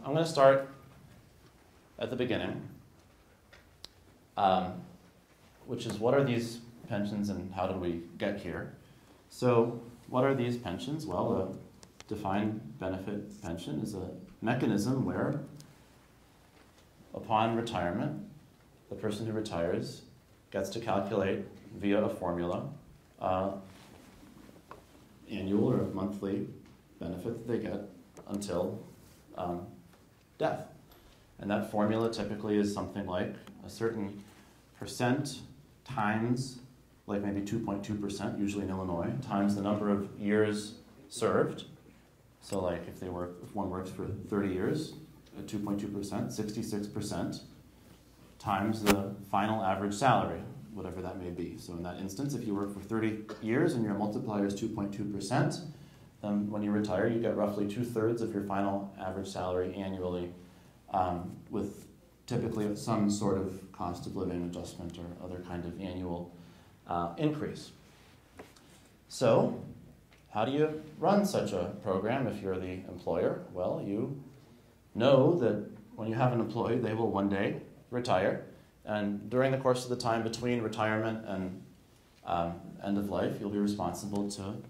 I'm going to start at the beginning, which is what are these pensions and how did we get here? So what are these pensions? Well, a defined benefit pension is a mechanism where upon retirement, the person who retires gets to calculate via a formula annual or monthly benefit that they get until death. And that formula typically is something like a certain percent times, like maybe 2.2%, usually in Illinois, times the number of years served. So like if one works for 30 years, at 2.2%, 66%, times the final average salary, whatever that may be. So in that instance, if you work for 30 years and your multiplier is 2.2%, then when you retire, you get roughly 2/3 of your final average salary annually, with typically some sort of cost of living adjustment or other kind of annual increase. So how do you run such a program if you're the employer? Well, you know that when you have an employee, they will one day retire. And during the course of the time between retirement and end of life, you'll be responsible to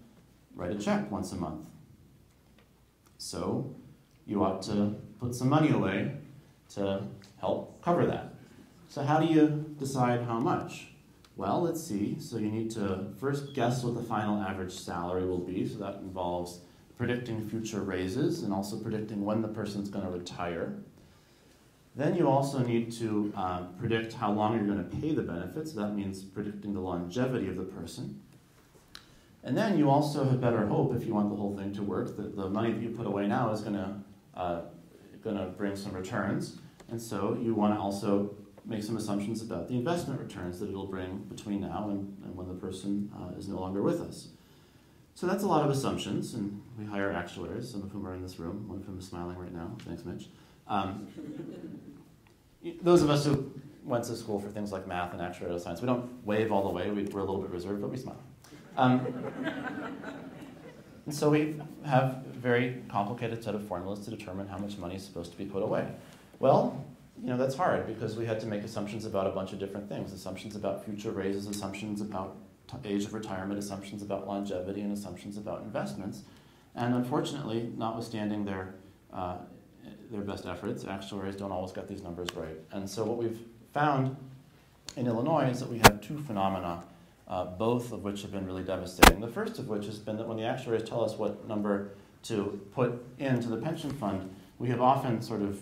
write a check once a month. So you ought to put some money away to help cover that. So how do you decide how much? Well, let's see. So you need to first guess what the final average salary will be. So that involves predicting future raises and also predicting when the person's going to retire. Then you also need to predict how long you're going to pay the benefits. So that means predicting the longevity of the person. And then you also had better hope, if you want the whole thing to work, that the money that you put away now is going to bring some returns. And so you want to also make some assumptions about the investment returns that it'll bring between now and when the person is no longer with us. So that's a lot of assumptions, and we hire actuaries, some of whom are in this room. One of whom is smiling right now. Thanks, Mitch. Those of us who went to school for things like math and actuarial science, we don't wave all the way. We're a little bit reserved, but we smile. And so we have a very complicated set of formulas to determine how much money is supposed to be put away. Well, that's hard because we had to make assumptions about a bunch of different things. Assumptions about future raises, assumptions about age of retirement, assumptions about longevity, and assumptions about investments. And unfortunately, notwithstanding their best efforts, actuaries don't always get these numbers right. And so what we've found in Illinois is that we have two phenomena, both of which have been really devastating. The first of which has been that when the actuaries tell us what number to put into the pension fund, we have often sort of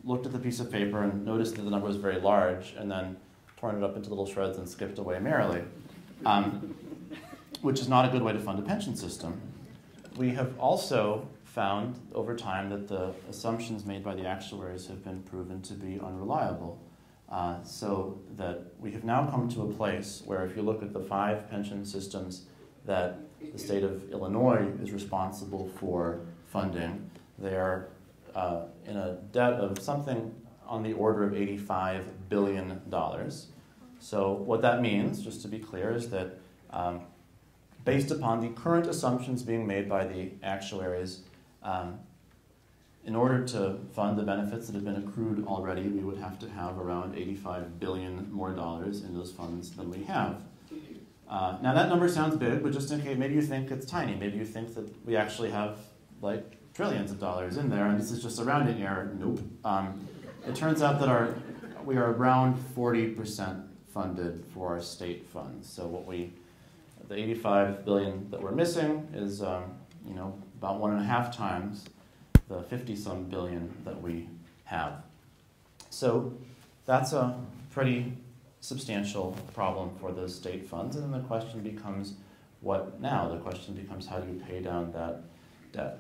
looked at the piece of paper and noticed that the number was very large and then torn it up into little shreds and skipped away merrily, which is not a good way to fund a pension system. We have also found over time that the assumptions made by the actuaries have been proven to be unreliable. So that we have now come to a place where if you look at the 5 pension systems that the state of Illinois is responsible for funding, they are in a debt of something on the order of $85 billion. So what that means, just to be clear, is that based upon the current assumptions being made by the actuaries, in order to fund the benefits that have been accrued already, we would have to have around $85 billion more in those funds than we have. Now that number sounds big, but just in case, maybe you think it's tiny. Maybe you think that we actually have like trillions of dollars in there, and this is just a rounding error. Nope. It turns out that we are around 40% funded for our state funds. So the $85 billion that we're missing is about 1.5 times the 50-some billion that we have. So that's a pretty substantial problem for those state funds. And then the question becomes, what now? The question becomes, how do you pay down that debt?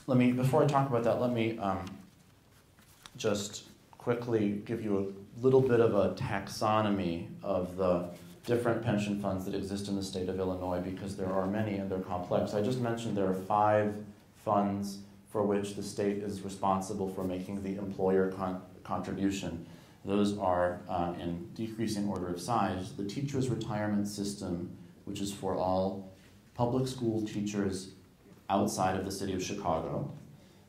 Before I talk about that, let me just quickly give you a little bit of a taxonomy of the different pension funds that exist in the state of Illinois, because there are many and they're complex. I just mentioned there are 5 funds for which the state is responsible for making the employer contribution. Those are, in decreasing order of size, the Teachers' Retirement System, which is for all public school teachers outside of the city of Chicago,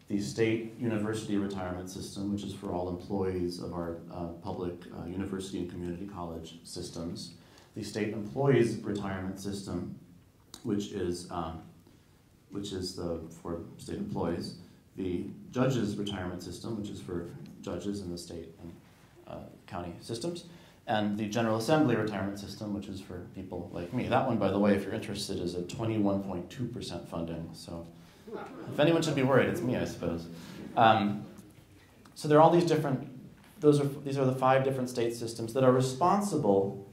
the state university retirement system, which is for all employees of our public university and community college systems, the state employees retirement system, which is for state employees, the judges retirement system, which is for judges in the state and county systems, and the General Assembly retirement system, which is for people like me. That one, by the way, if you're interested, is at 21.2% funding. So if anyone should be worried, it's me, I suppose. So there are all these different, these are the 5 different state systems that are responsible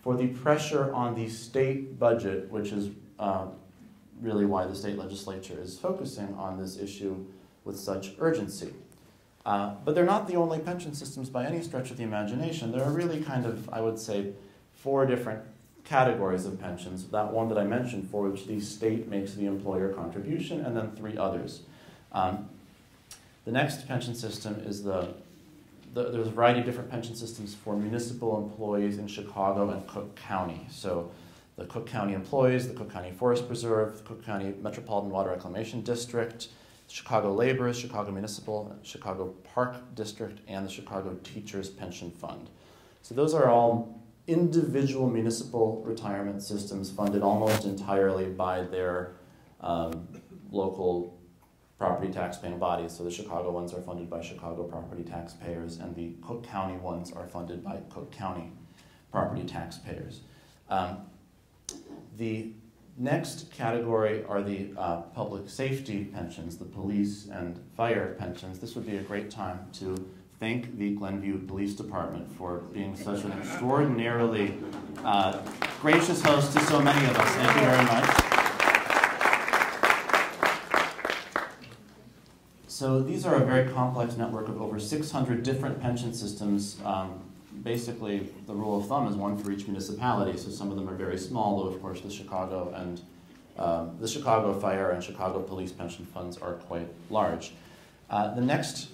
for the pressure on the state budget, which is really why the state legislature is focusing on this issue with such urgency. But they're not the only pension systems by any stretch of the imagination. There are really kind of, I would say, 4 different categories of pensions. That one that I mentioned, for which the state makes the employer contribution, and then 3 others. The next pension system is there's a variety of different pension systems for municipal employees in Chicago and Cook County. So the Cook County employees, the Cook County Forest Preserve, the Cook County Metropolitan Water Reclamation District, Chicago Laborers, Chicago Municipal, Chicago Park District, and the Chicago Teachers Pension Fund. So those are all individual municipal retirement systems funded almost entirely by their local property tax paying bodies. So the Chicago ones are funded by Chicago property taxpayers, and the Cook County ones are funded by Cook County property taxpayers. The next category are the public safety pensions, the police and fire pensions. This would be a great time to thank the Glenview Police Department for being such an extraordinarily gracious host to so many of us. Thank you very much. So these are a very complex network of over 600 different pension systems. Basically, the rule of thumb is one for each municipality, so some of them are very small, though of course the Chicago Fire and Chicago Police pension funds are quite large. The next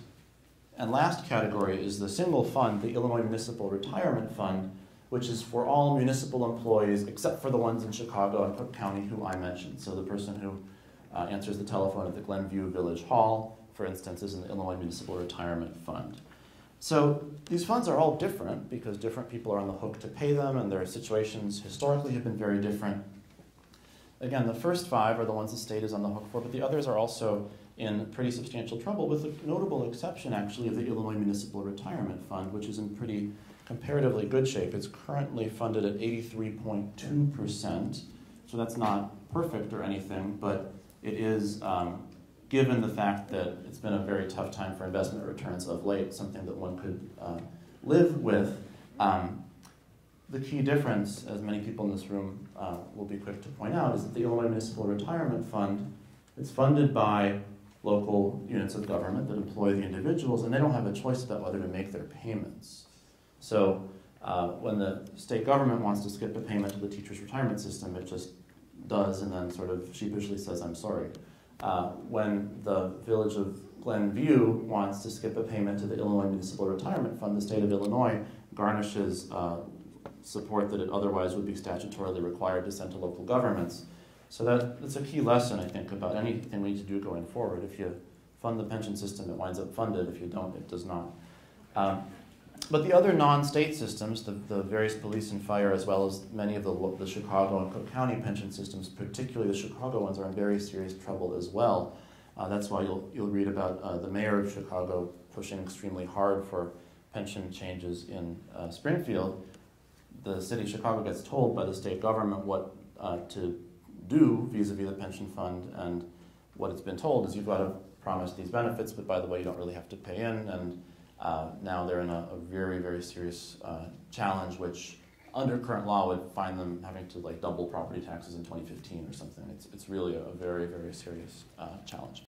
and last category is the single fund, the Illinois Municipal Retirement Fund, which is for all municipal employees except for the ones in Chicago and Cook County who I mentioned. So the person who answers the telephone at the Glenview Village Hall, for instance, is in the Illinois Municipal Retirement Fund. So these funds are all different because different people are on the hook to pay them, and their situations historically have been very different. Again, the first 5 are the ones the state is on the hook for, but the others are also in pretty substantial trouble, with a notable exception, actually, of the Illinois Municipal Retirement Fund, which is in pretty comparatively good shape. It's currently funded at 83.2%, so that's not perfect or anything, but it is, given the fact that it's been a very tough time for investment returns of late, something that one could live with. The key difference, as many people in this room will be quick to point out, is that the Illinois Municipal Retirement Fund is funded by local units of government that employ the individuals, and they don't have a choice about whether to make their payments. So when the state government wants to skip a payment to the teacher's retirement system, it just does, and then sort of sheepishly says, I'm sorry. When the village of Glenview wants to skip a payment to the Illinois Municipal Retirement Fund, the state of Illinois garnishes support that it otherwise would be statutorily required to send to local governments. So that's a key lesson, I think, about anything we need to do going forward. If you fund the pension system, it winds up funded. If you don't, it does not. But the other non-state systems, the various police and fire, as well as many of the Chicago and Cook County pension systems, particularly the Chicago ones, are in very serious trouble as well. That's why you'll read about the mayor of Chicago pushing extremely hard for pension changes in Springfield. The city of Chicago gets told by the state government what to do vis-a-vis the pension fund, and what it's been told is you've got to promise these benefits, but by the way, you don't really have to pay in, and now they're in a very, very serious challenge, which under current law would find them having to double property taxes in 2015 or something. It's really a very, very serious challenge.